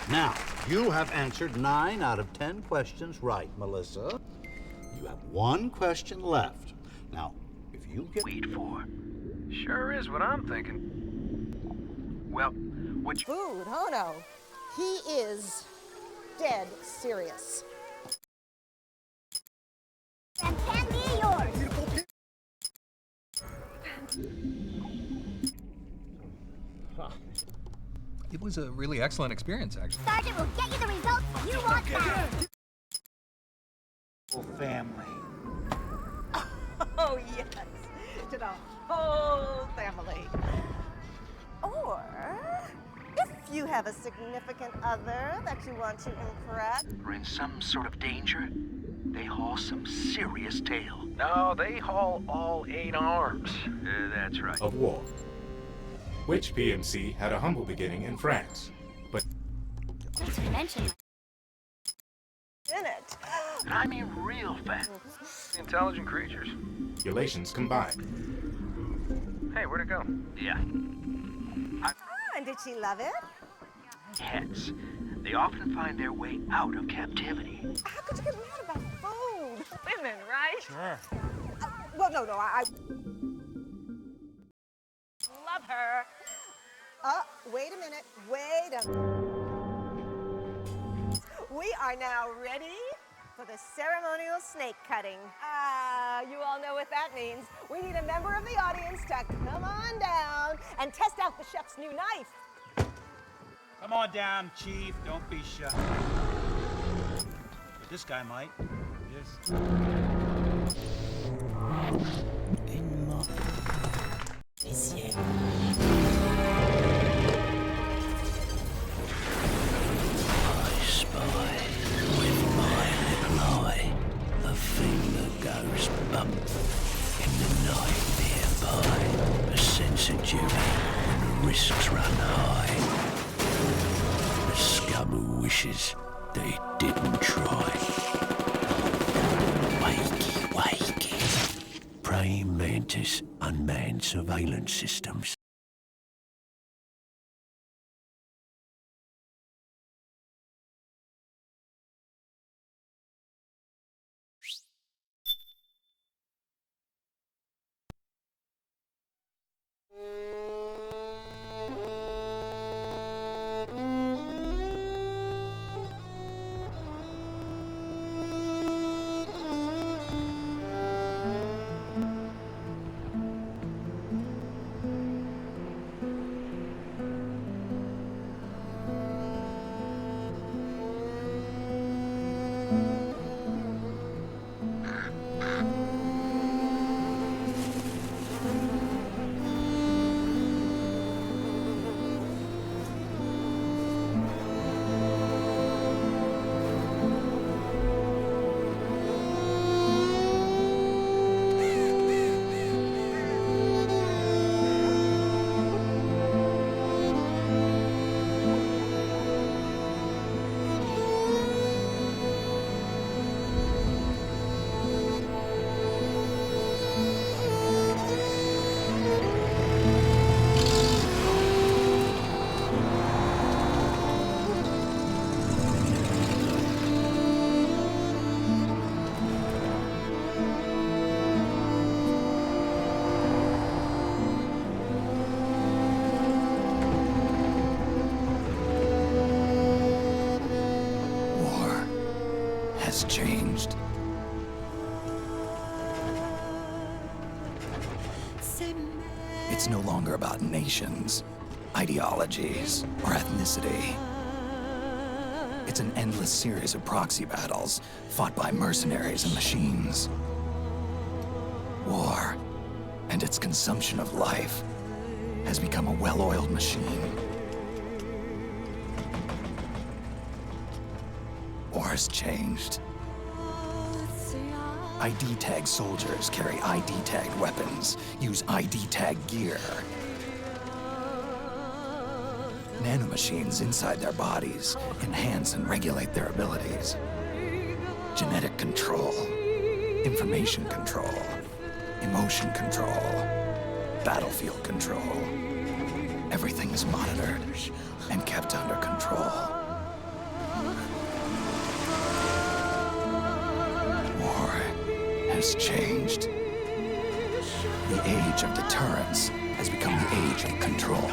Now, you have answered 9 out of 10 questions right, Melissa. You have 1 question left. Now, if you get... Wait for. Sure is what I'm thinking. Well, what you... Food, oh no. He is dead serious. And can be yours. It was a really excellent experience, actually. Sergeant will get you the results you want back. Family. Oh, yes. To the whole family. Or if you have a significant other that you want to impress. Are in some sort of danger, they haul some serious tail. No, they haul all 8 arms. That's right. Of war, which PMC had a humble beginning in France, but Not to mention In it. And I mean real fast. Intelligent creatures. relations combined. Hey, where'd it go? Yeah. And did she love it? Pets. They often find their way out of captivity. How could you get mad about food? Women, right? Sure. Well, no, I love her. Wait a minute. We are now ready for the ceremonial snake cutting. You all know what that means. We need a member of the audience to come on down and test out the chef's new knife. Come on down, Chief. Don't be shy. But this guy might. Yes. I spy with my little eye the thing that goes bump in the night nearby. A sense of duty when the risks run high. The scum who wishes they didn't try. Wakey, wakey. Praying mantis, unmanned surveillance systems. War has changed. It's no longer about nations, ideologies, or ethnicity. It's an endless series of proxy battles fought by mercenaries and machines. War and its consumption of life has become a well-oiled machine. War has changed. ID tag soldiers carry ID tag weapons, use ID tag gear. Nanomachines inside their bodies enhance and regulate their abilities. Genetic control, information control, emotion control, battlefield control. Everything is monitored and kept under control. War has changed. The age of deterrence has become the age of control.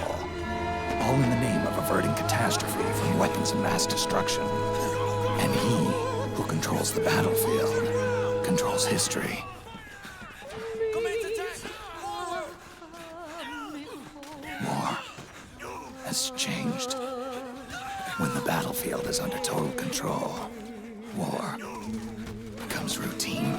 All in the name of averting catastrophe from weapons of mass destruction. And he who controls the battlefield controls history. War has changed. When the battlefield is under total control, war becomes routine.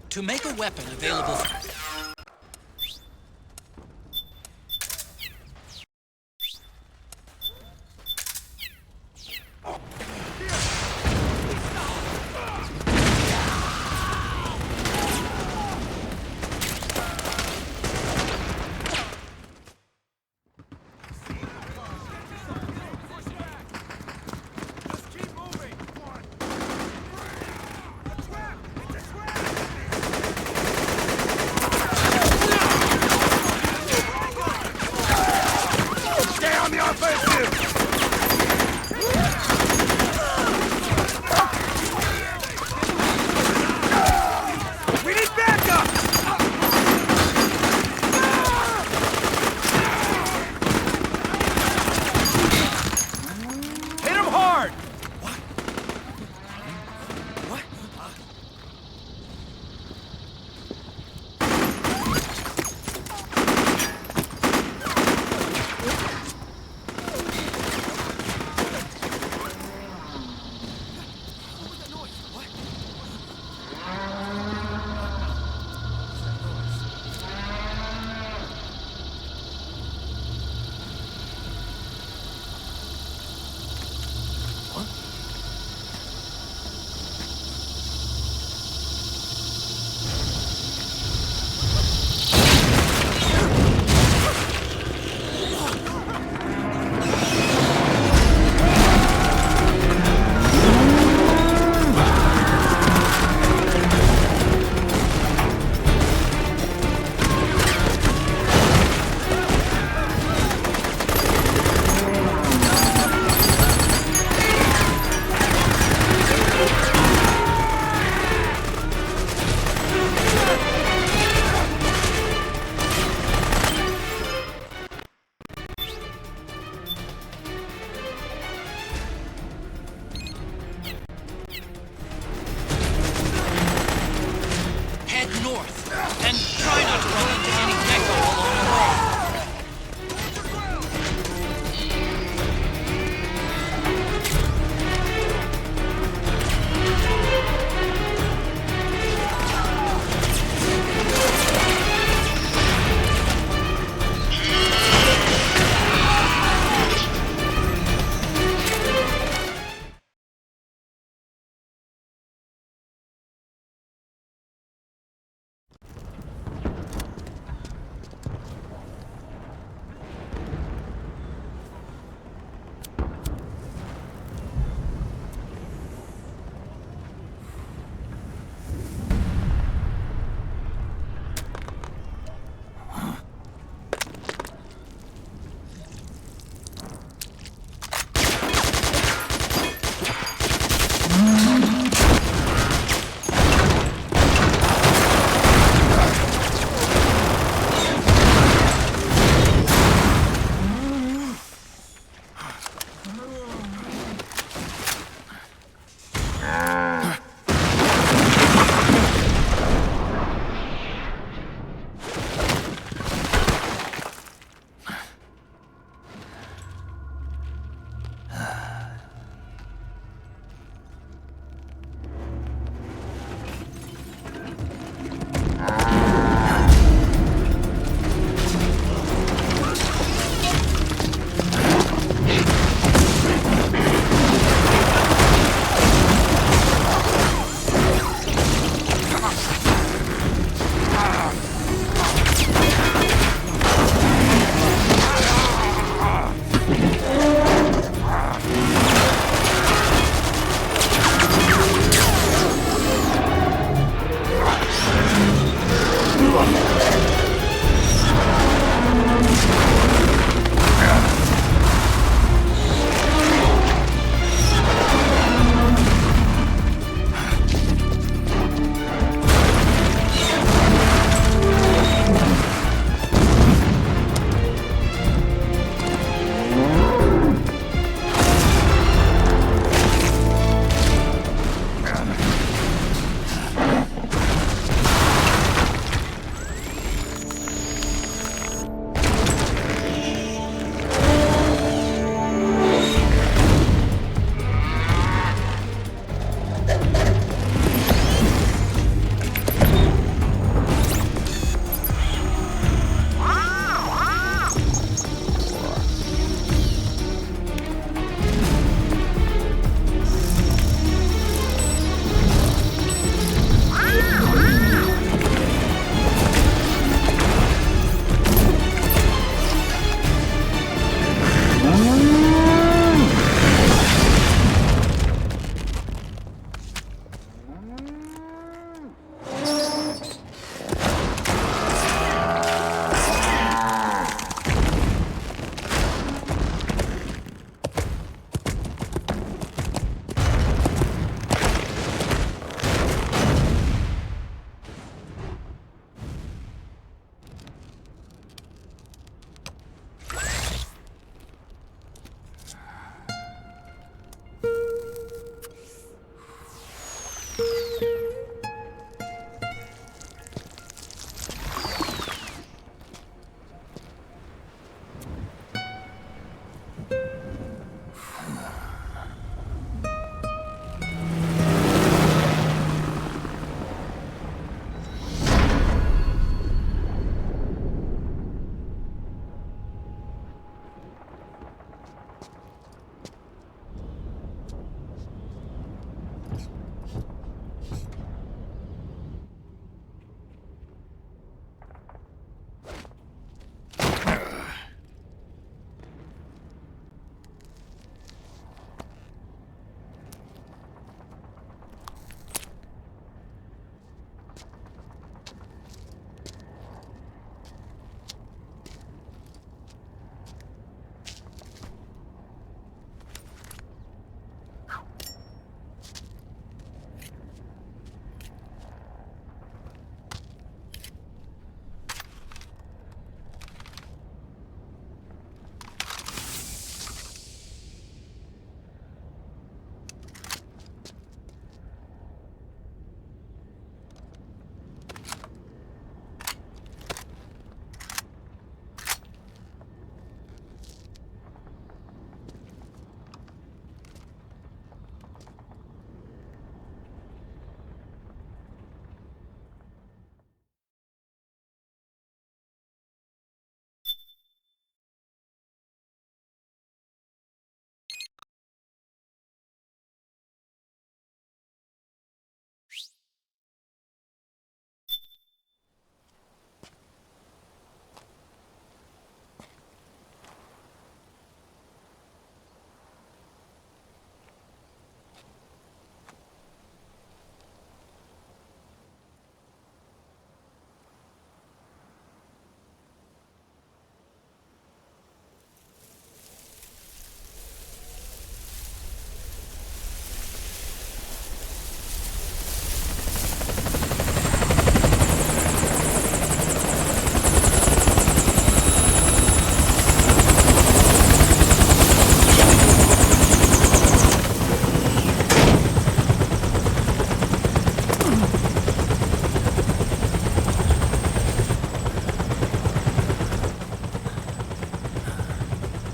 To make a weapon available...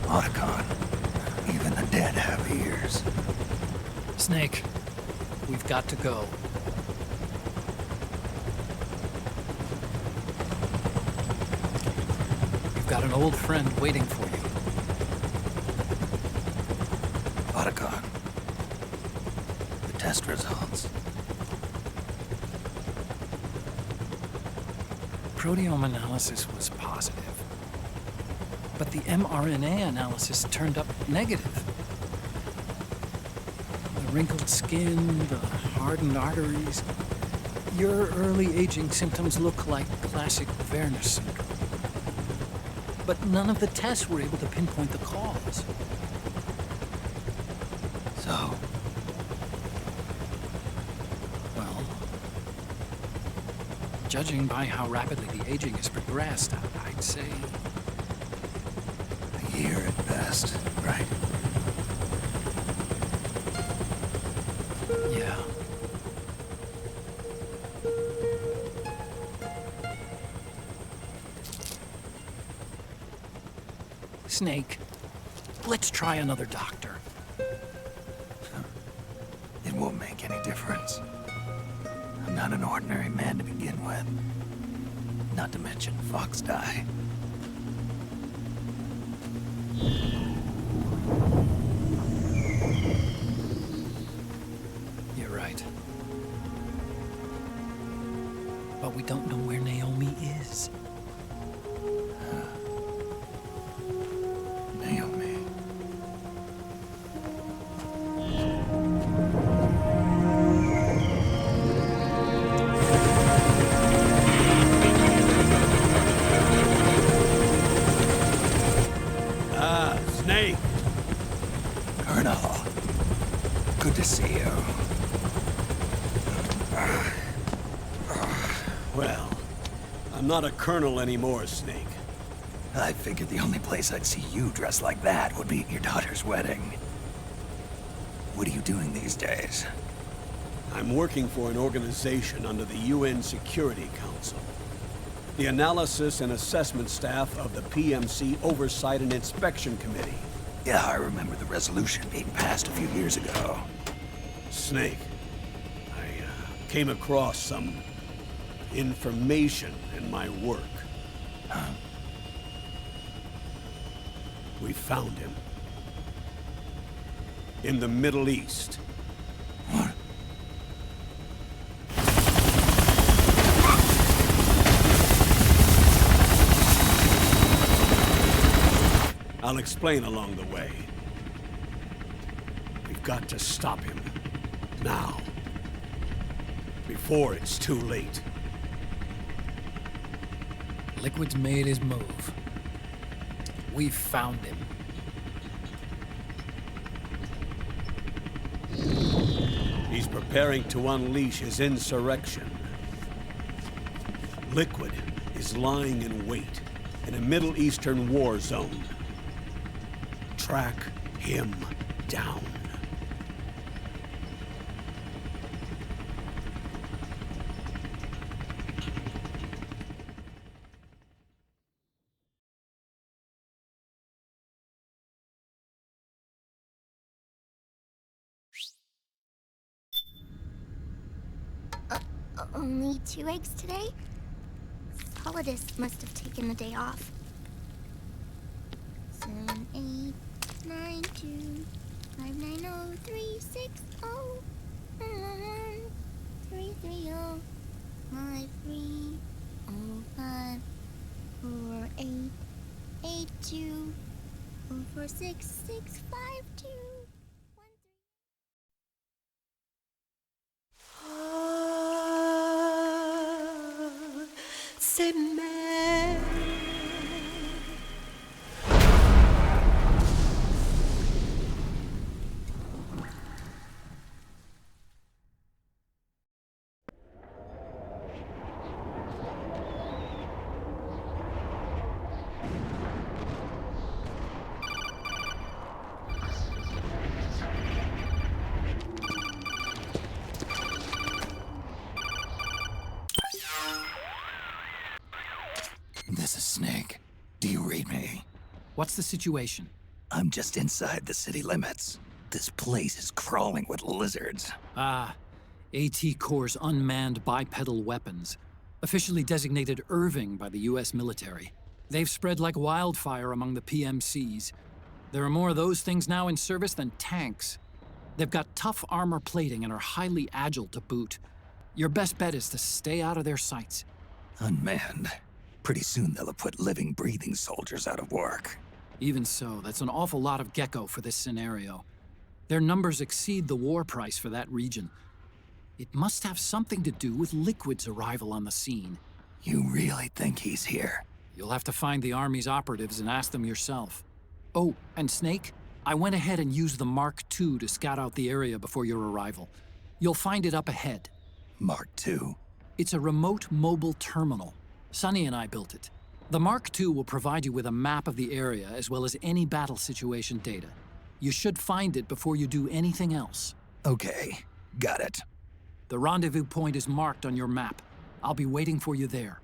Otacon, even the dead have ears. Snake, we've got to go. You've got an old friend waiting for you. Otacon, the test results. Proteome analysis was positive, but the mRNA analysis turned up negative. The wrinkled skin, the hardened arteries. Your early aging symptoms look like classic Werner syndrome. But none of the tests were able to pinpoint the cause. So, Well, judging by how rapidly the aging has progressed, I'd say a year at best, right? yeah. Snake, let's try another doctor. It won't make any difference. I'm not an ordinary man to begin with. Not to mention Fox die. You're right. But we don't know where Naomi is. Naomi. Snake! Colonel. Good to see you. Well, I'm not a colonel anymore, Snake. I figured the only place I'd see you dressed like that would be at your daughter's wedding. What are you doing these days? I'm working for an organization under the UN Security Council. The Analysis and Assessment Staff of the PMC Oversight and Inspection Committee. Yeah, I remember the resolution being passed a few years ago. Snake, I came across some information in my work. Huh? We found him. In the Middle East. What? I'll explain along the way. We've got to stop him. Now. Before it's too late. Liquid's made his move. We've found him. He's preparing to unleash his insurrection. Liquid is lying in wait in a Middle Eastern war zone. Track him down. Only 2 eggs today? Solidus must have taken the day off. 7, 8, 9, 2, 5, 9, 0, 3, 6, 0, 3, 3, 0, 5, 3, 0, 5, 4, 8, 8, 2, 0, 4, 6, 6, 5, 2. C'est mère. This is Snake. Do you read me? What's the situation? I'm just inside the city limits. This place is crawling with lizards. Ah, AT Corps' unmanned bipedal weapons, officially designated Irving by the US military. They've spread like wildfire among the PMCs. There are more of those things now in service than tanks. They've got tough armor plating and are highly agile to boot. Your best bet is to stay out of their sights. Unmanned. Pretty soon they'll have put living, breathing soldiers out of work. Even so, that's an awful lot of gecko for this scenario. Their numbers exceed the war price for that region. It must have something to do with Liquid's arrival on the scene. You really think he's here? You'll have to find the Army's operatives and ask them yourself. Oh, and Snake, I went ahead and used the Mark II to scout out the area before your arrival. You'll find it up ahead. Mark II? It's a remote mobile terminal. Sonny and I built it. The Mark II will provide you with a map of the area as well as any battle situation data. You should find it before you do anything else. Okay, got it. The rendezvous point is marked on your map. I'll be waiting for you there.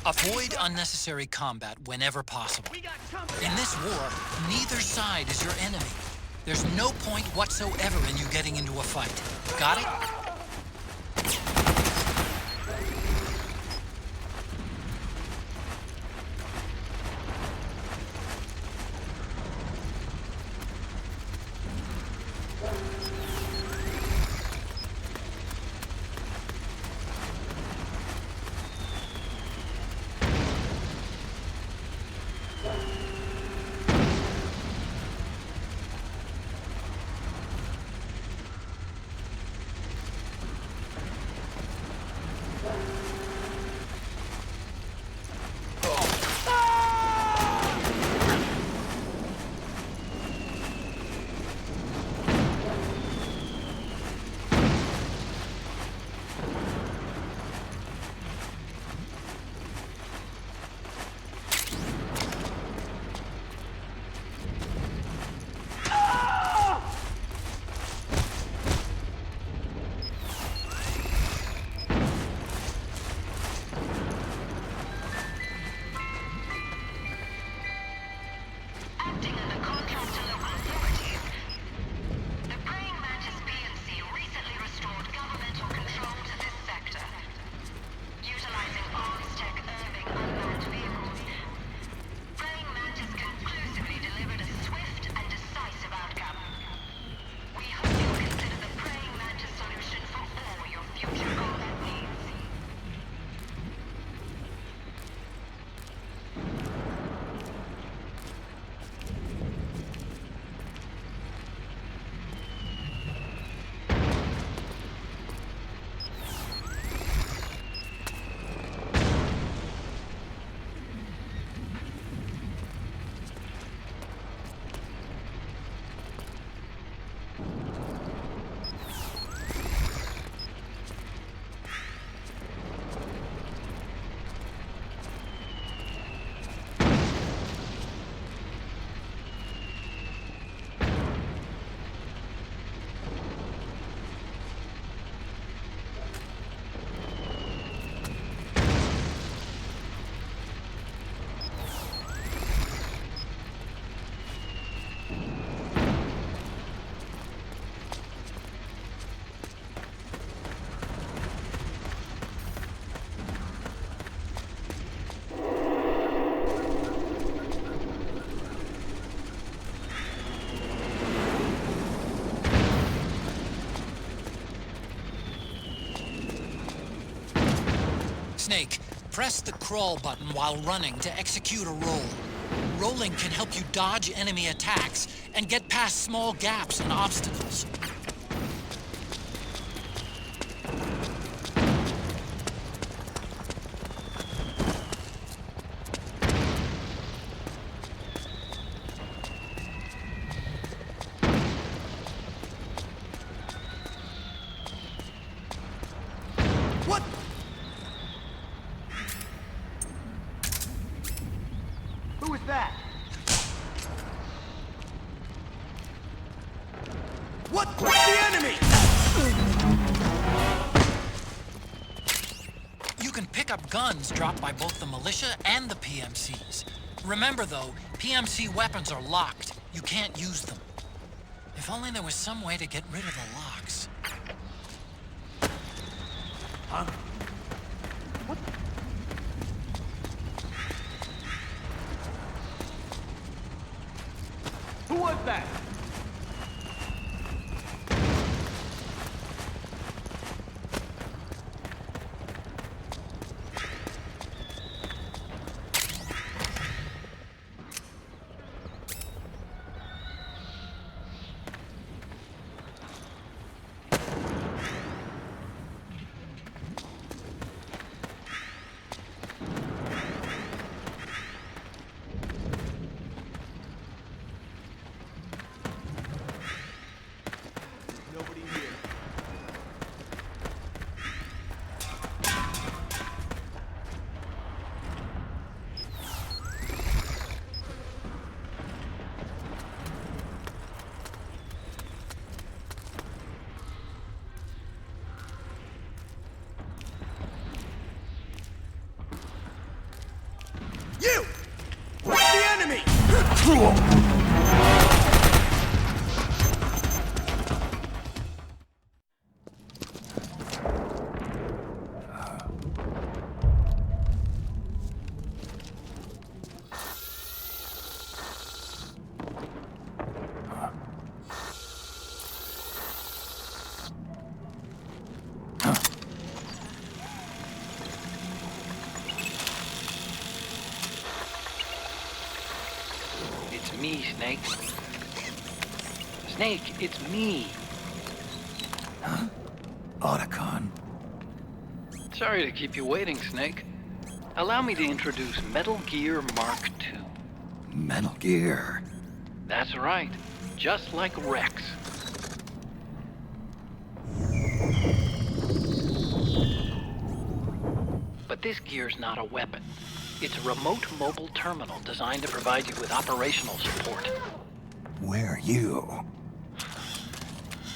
Avoid unnecessary combat whenever possible. In this war, neither side is your enemy. There's no point whatsoever in you getting into a fight. Got it? Snake, press the crawl button while running to execute a roll. Rolling can help you dodge enemy attacks and get past small gaps and obstacles. What? Who was that? What? What's the enemy? You can pick up guns dropped by both the militia and the PMCs. Remember though, PMC weapons are locked. You can't use them. If only there was some way to get rid of the locks. Huh? Who was that? You! What's the enemy? It's me, Snake. Snake, it's me. Huh? Otacon. Sorry to keep you waiting, Snake. Allow me to introduce Metal Gear Mark II. Metal Gear. That's right. Just like Rex. But this gear's not a weapon. It's a remote mobile terminal designed to provide you with operational support. Where are you?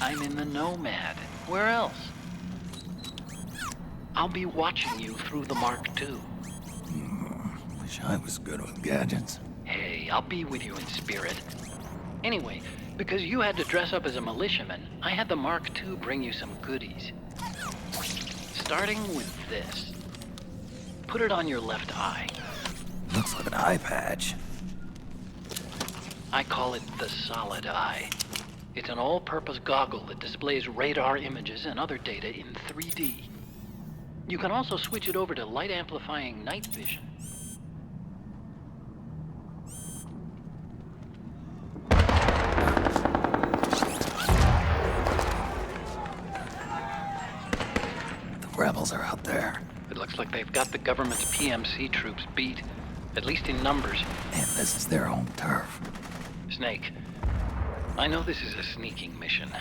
I'm in the Nomad. Where else? I'll be watching you through the Mark II. Wish I was good with gadgets. Hey, I'll be with you in spirit. Anyway, because you had to dress up as a militiaman, I had the Mark II bring you some goodies. Starting with this. Put it on your left eye. Looks like an eye patch. I call it the Solid Eye. It's an all-purpose goggle that displays radar images and other data in 3D. You can also switch it over to light-amplifying night vision. The rebels are out there. It looks like they've got the government's PMC troops beat, at least in numbers. And this is their home turf. Snake, I know this is a sneaking mission,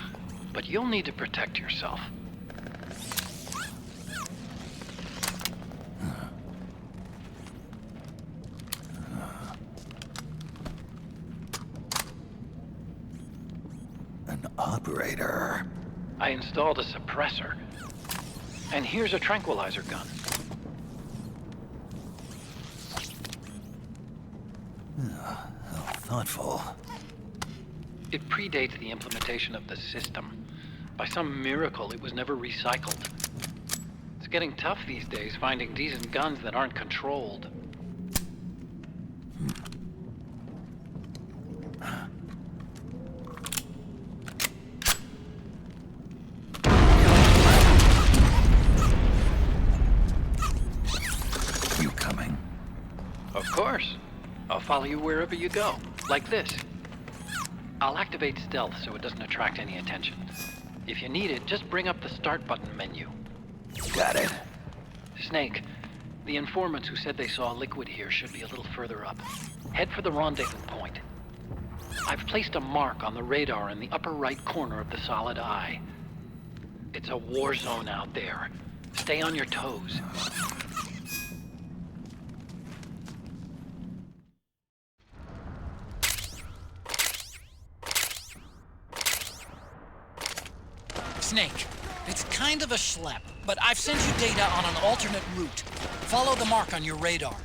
but you'll need to protect yourself. An operator. I installed a suppressor. And here's a tranquilizer gun. How thoughtful. It predates the implementation of the system. By some miracle, it was never recycled. It's getting tough these days finding decent guns that aren't controlled. follow you wherever you go, like this. I'll activate stealth so it doesn't attract any attention. If you need it, just bring up the start button menu. Got it. Snake, the informants who said they saw liquid here should be a little further up. Head for the rendezvous point. I've placed a mark on the radar in the upper right corner of the solid eye. It's a war zone out there. Stay on your toes. Snake, it's kind of a schlep, but I've sent you data on an alternate route. Follow the mark on your radar.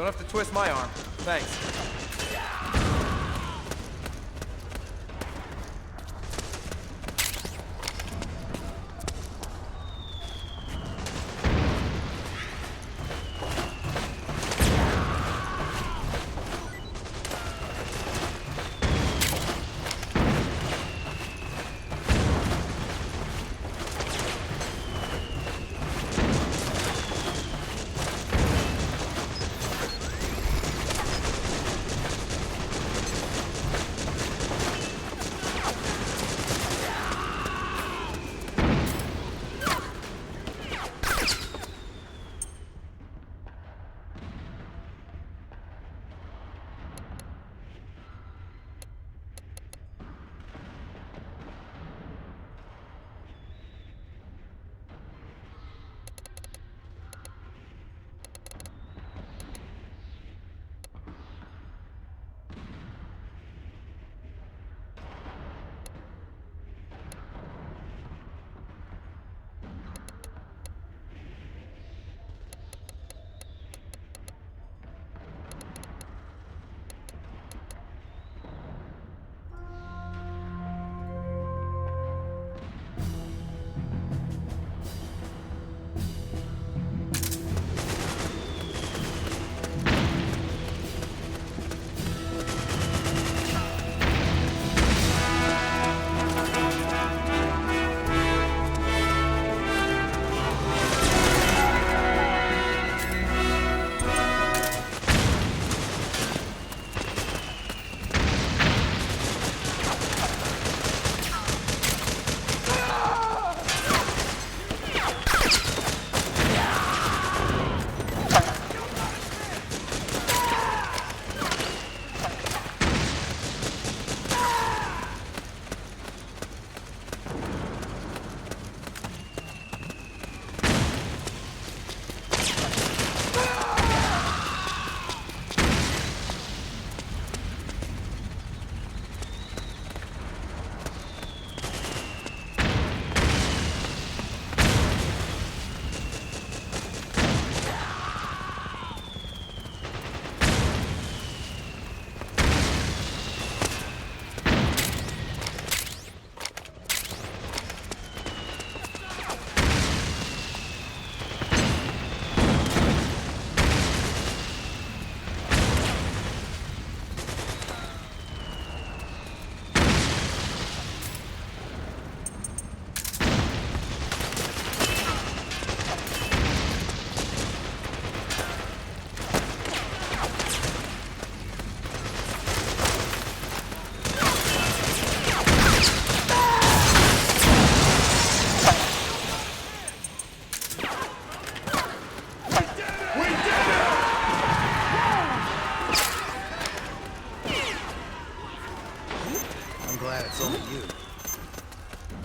Don't have to twist my arm. Thanks.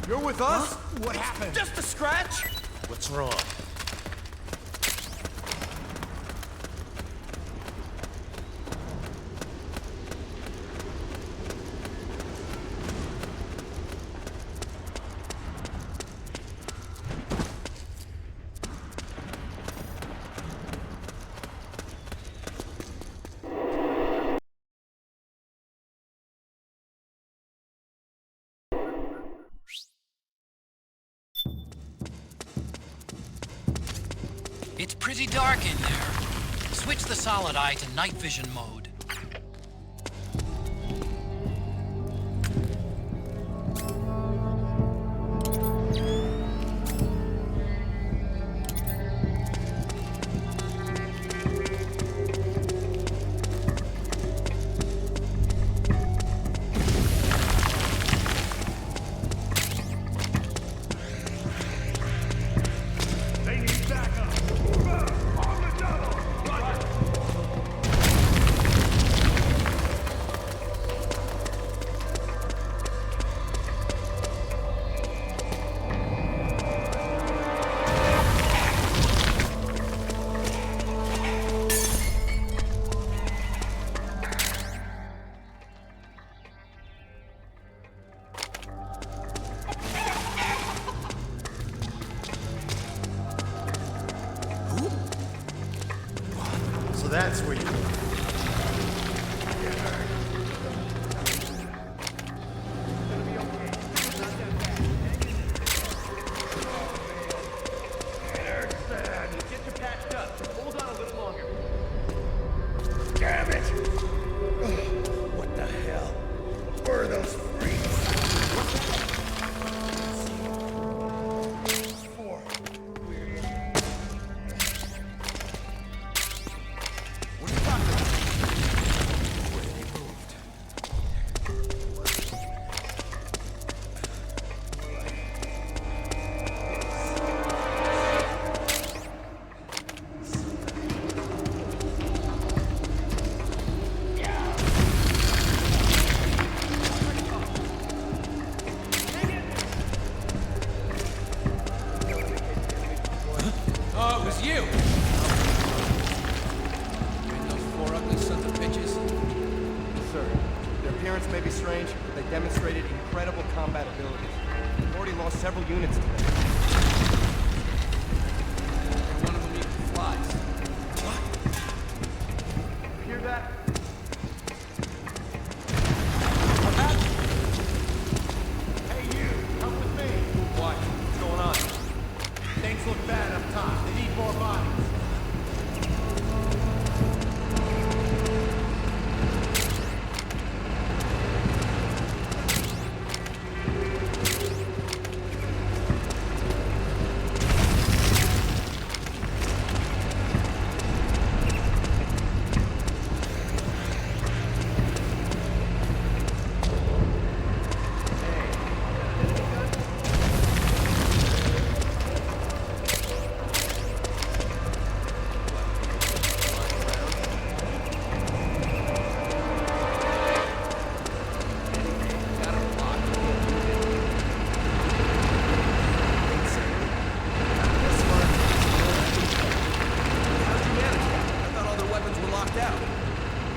You're with us? What happened? Just a scratch. What's wrong? It's pretty dark in there. Switch the solid eye to night vision mode. that's where you... Damn it! What the hell? Where are those freaks? Oh, it was you! And those four ugly sons of bitches? Sir, their appearance may be strange, but they demonstrated incredible combat abilities. We've already lost several units to them. And one of them even flies. You hear that? Hey, you! Come with me! Why? What's going on? Things look bad up top. They need more bodies.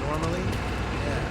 Normally, yeah.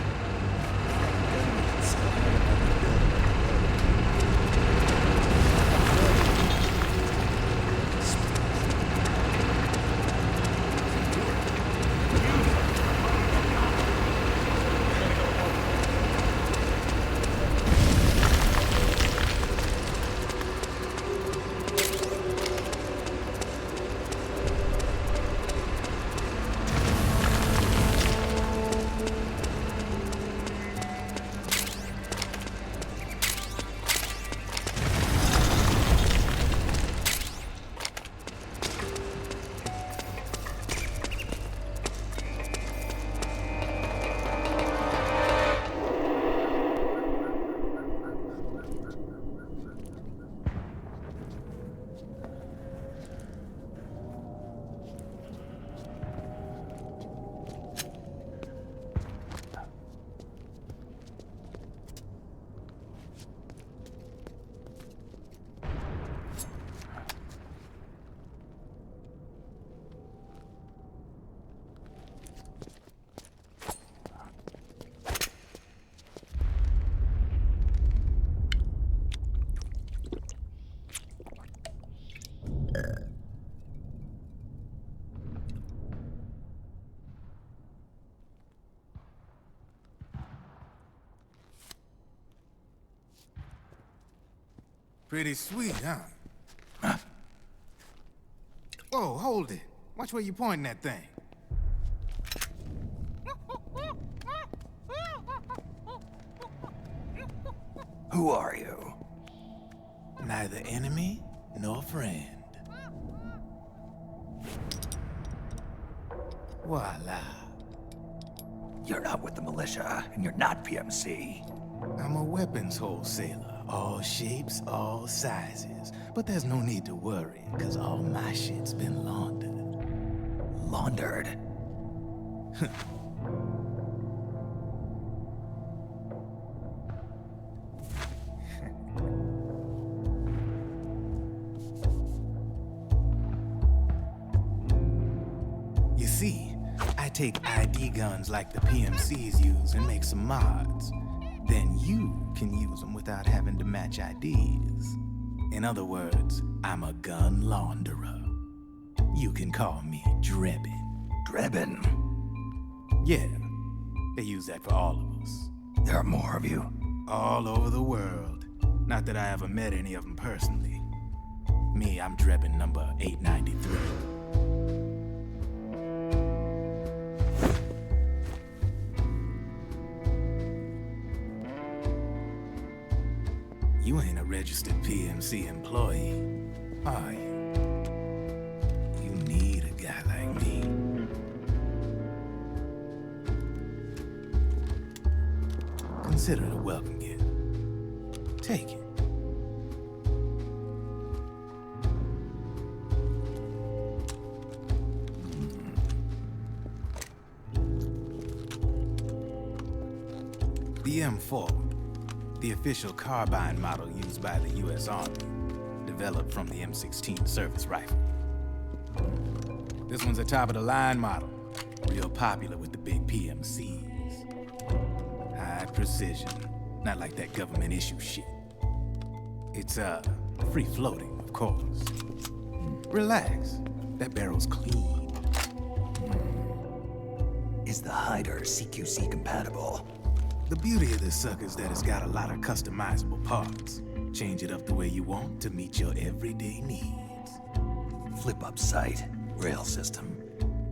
Pretty sweet, huh? Whoa, hold it. Watch where you pointing that thing. Who are you? Neither enemy nor friend. Voila. You're not with the militia, and you're not PMC. I'm a weapons wholesaler. All shapes, all sizes. But there's no need to worry, because all my shit's been laundered. Laundered? You see, I take ID guns like the PMCs use and make some mods. Then you can use them without having to match IDs. In other words, I'm a gun launderer. You can call me Drebin. Drebin? Yeah, they use that for all of us. There are more of you? All over the world. Not that I ever met any of them personally. Me, I'm Drebin number 893. You ain't a registered PMC employee, are you? You need a guy like me. Consider it a welcome gift. Take it. The M4, the official carbine model used by the U.S. Army, developed from the M16 service rifle. This one's a top-of-the-line model, real popular with the big PMCs. High precision, not like that government issue shit. It's, free-floating, of course. Relax, that barrel's clean. Is the hider CQC compatible? The beauty of this sucker is that it's got a lot of customizable parts. Change it up the way you want to meet your everyday needs. Flip-up sight, rail system.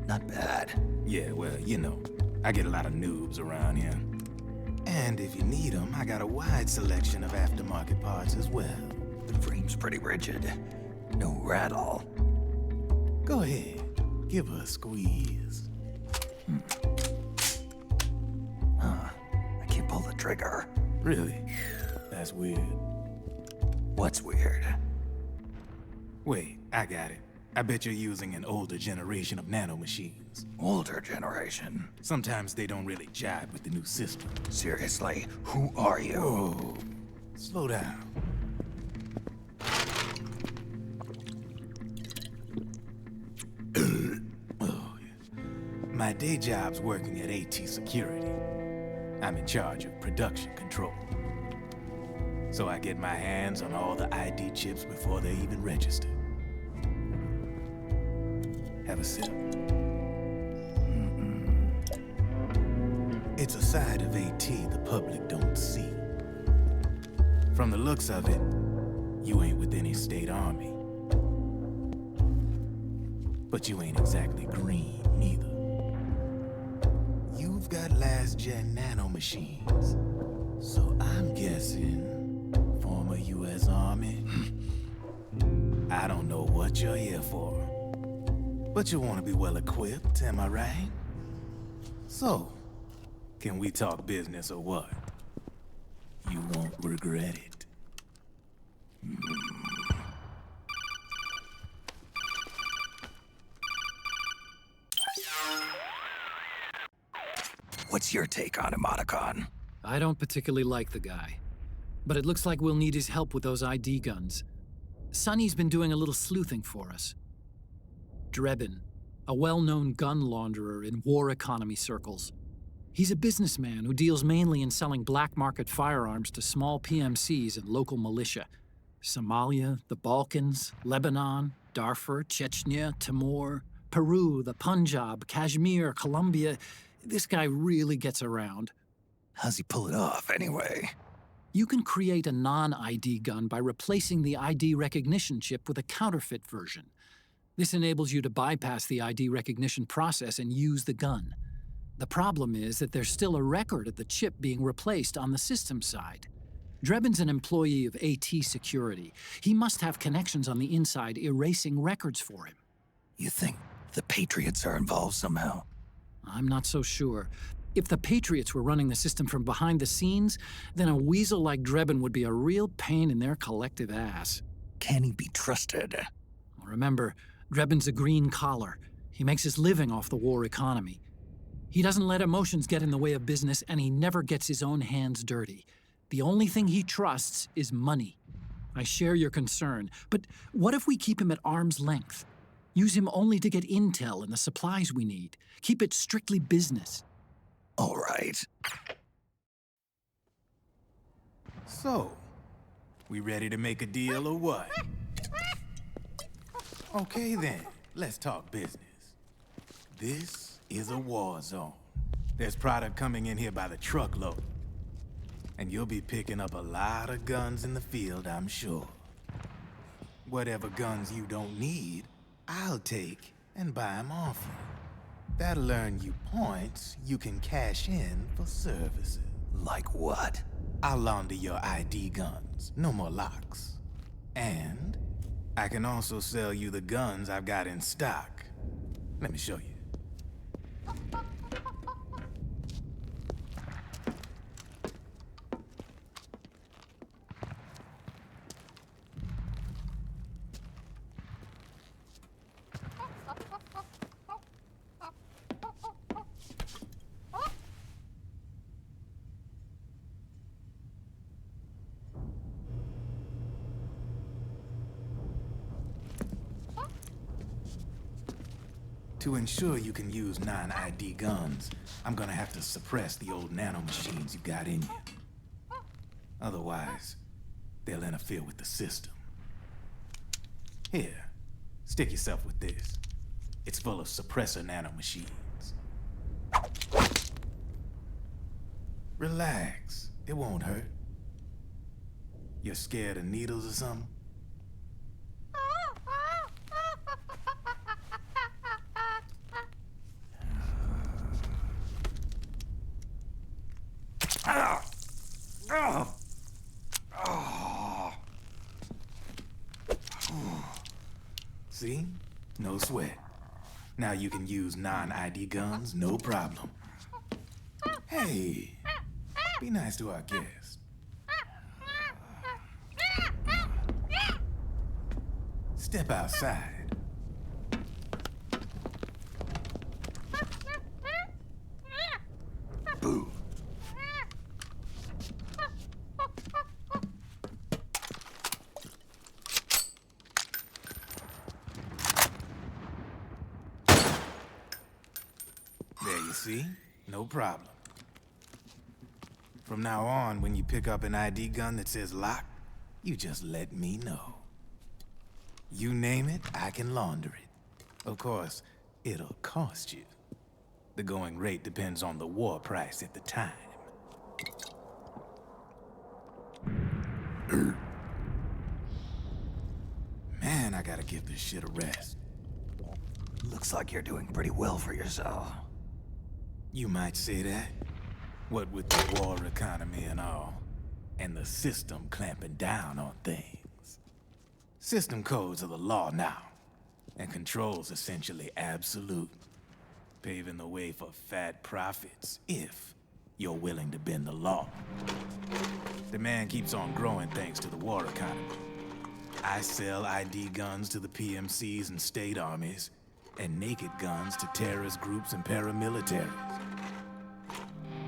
Not bad. Yeah, well, you know, I get a lot of noobs around here. And if you need them, I got a wide selection of aftermarket parts as well. The frame's pretty rigid. No rattle. Go ahead, give her a squeeze. I can't pull the trigger. Really? That's weird. What's weird? Wait, I got it. I bet you're using an older generation of nanomachines. Older generation? Sometimes they don't really jive with the new system. Seriously, who are you? Whoa. Slow down. Oh, yeah. My day job's working at AT Security. I'm in charge of production control. So I get my hands on all the ID chips before they even register. Have a sip. It's a side of AT the public don't see. From the looks of it, you ain't with any state army. But you ain't exactly green, neither. You've got last-gen nanomachines. So I'm guessing, former U.S. Army? I don't know what you're here for. But you want to be well-equipped, am I right? So, can we talk business or what? You won't regret it. What's your take on Emoticon? I don't particularly like the guy. But it looks like we'll need his help with those ID guns. Sonny's been doing a little sleuthing for us. Drebin, a well-known gun launderer in war economy circles. He's a businessman who deals mainly in selling black market firearms to small PMCs and local militia. Somalia, the Balkans, Lebanon, Darfur, Chechnya, Timor, Peru, the Punjab, Kashmir, Colombia. This guy really gets around. How's he pull it off, anyway? You can create a non-ID gun by replacing the ID recognition chip with a counterfeit version. This enables you to bypass the ID recognition process and use the gun. The problem is that there's still a record of the chip being replaced on the system side. Drebin's an employee of AT Security. He must have connections on the inside erasing records for him. You think the Patriots are involved somehow? I'm not so sure. If the Patriots were running the system from behind the scenes, then a weasel like Drebin would be a real pain in their collective ass. Can he be trusted? Remember, Drebin's a green collar. He makes his living off the war economy. He doesn't let emotions get in the way of business, and he never gets his own hands dirty. The only thing he trusts is money. I share your concern, but what if we keep him at arm's length? Use him only to get intel and the supplies we need. Keep it strictly business. All right. So, we ready to make a deal or what? Okay then, let's talk business. This is a war zone. There's product coming in here by the truckload. And you'll be picking up a lot of guns in the field, I'm sure. Whatever guns you don't need, I'll take and buy them off you. That'll earn you points you can cash in for services. Like what? I'll launder your ID guns, no more locks. And I can also sell you the guns I've got in stock. Let me show you. To ensure you can use non-ID guns, I'm gonna have to suppress the old nanomachines you got in you. Otherwise, they'll interfere with the system. Here, stick yourself with this. It's full of suppressor nanomachines. Relax, it won't hurt. You're scared of needles or something? See? No sweat. Now you can use non-ID guns, no problem. Hey, be nice to our guest. Step outside. Boo. There you see? No problem. From now on, when you pick up an ID gun that says lock, you just let me know. You name it, I can launder it. Of course, it'll cost you. The going rate depends on the war price at the time. Man, I gotta give this shit a rest. Looks like you're doing pretty well for yourself. You might say that. What with the war economy and all, and the system clamping down on things. System codes are the law now, and control's essentially absolute, paving the way for fat profits if you're willing to bend the law. Demand keeps on growing thanks to the war economy. I sell ID guns to the PMCs and state armies, and naked guns to terrorist groups and paramilitaries.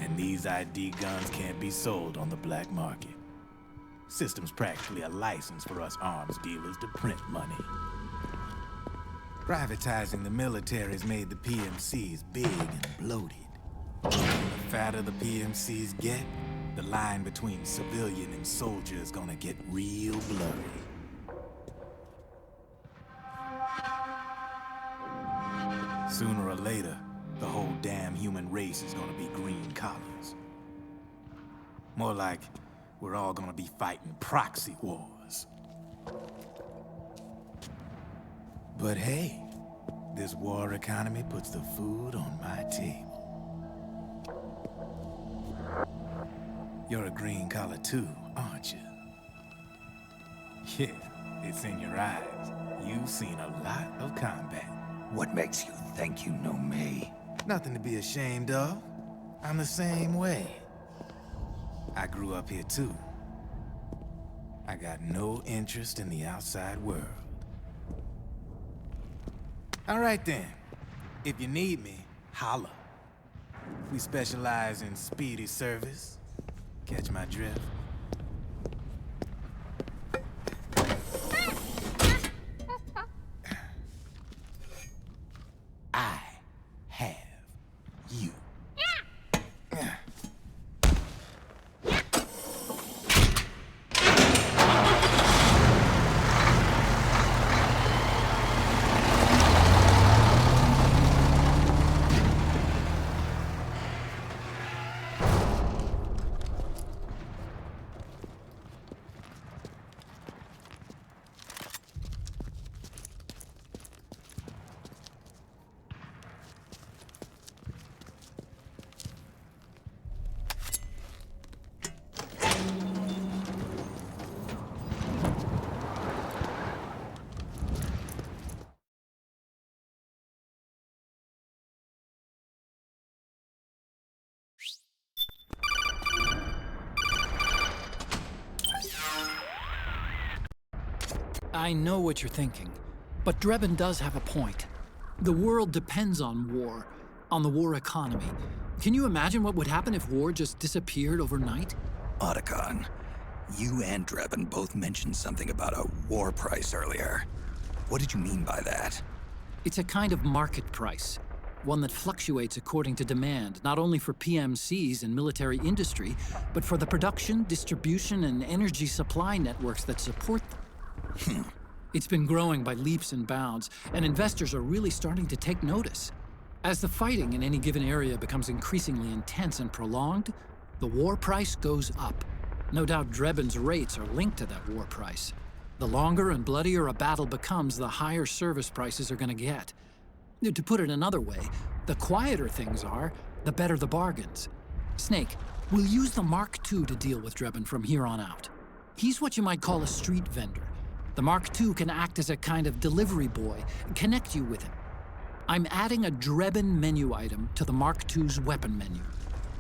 And these ID guns can't be sold on the black market. System's practically a license for us arms dealers to print money. Privatizing the military's made the PMCs big and bloated. The fatter the PMCs get, the line between civilian and soldier is gonna get real blurry. Sooner or later, the whole damn human race is gonna be green collars. More like we're all gonna be fighting proxy wars. But hey, this war economy puts the food on my table. You're a green collar too, aren't you? Yeah, it's in your eyes. You've seen a lot of combat. What makes you think you know me? Nothing to be ashamed of. I'm the same way. I grew up here too. I got no interest in the outside world. All right then. If you need me, holla. We specialize in speedy service. Catch my drift? I have you. I know what you're thinking, but Drebin does have a point. The world depends on war, on the war economy. Can you imagine what would happen if war just disappeared overnight? Otacon, you and Drebin both mentioned something about a war price earlier. What did you mean by that? It's a kind of market price, one that fluctuates according to demand, not only for PMCs and military industry, but for the production, distribution, and energy supply networks that support them. It's been growing by leaps and bounds, and investors are really starting to take notice. As the fighting in any given area becomes increasingly intense and prolonged, the war price goes up. No doubt Drebin's rates are linked to that war price. The longer and bloodier a battle becomes, the higher service prices are going to get. To put it another way, the quieter things are, the better the bargains. Snake, we'll use the Mark II to deal with Drebin from here on out. He's what you might call a street vendor. The Mark II can act as a kind of delivery boy, connect you with him. I'm adding a Drebin menu item to the Mark II's weapon menu.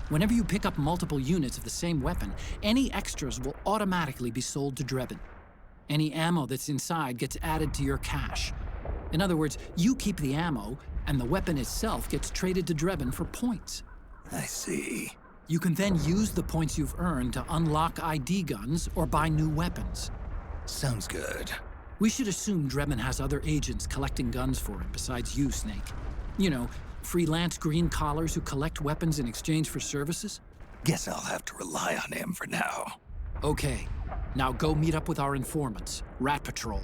Whenever you pick up multiple units of the same weapon, any extras will automatically be sold to Drebin. Any ammo that's inside gets added to your cache. In other words, you keep the ammo, and the weapon itself gets traded to Drebin for points. I see. You can then use the points you've earned to unlock ID guns or buy new weapons. Sounds good. We should assume Drebin has other agents collecting guns for him besides you, Snake. You know, freelance green collars who collect weapons in exchange for services? Guess I'll have to rely on him for now. Okay, now go meet up with our informants, Rat Patrol.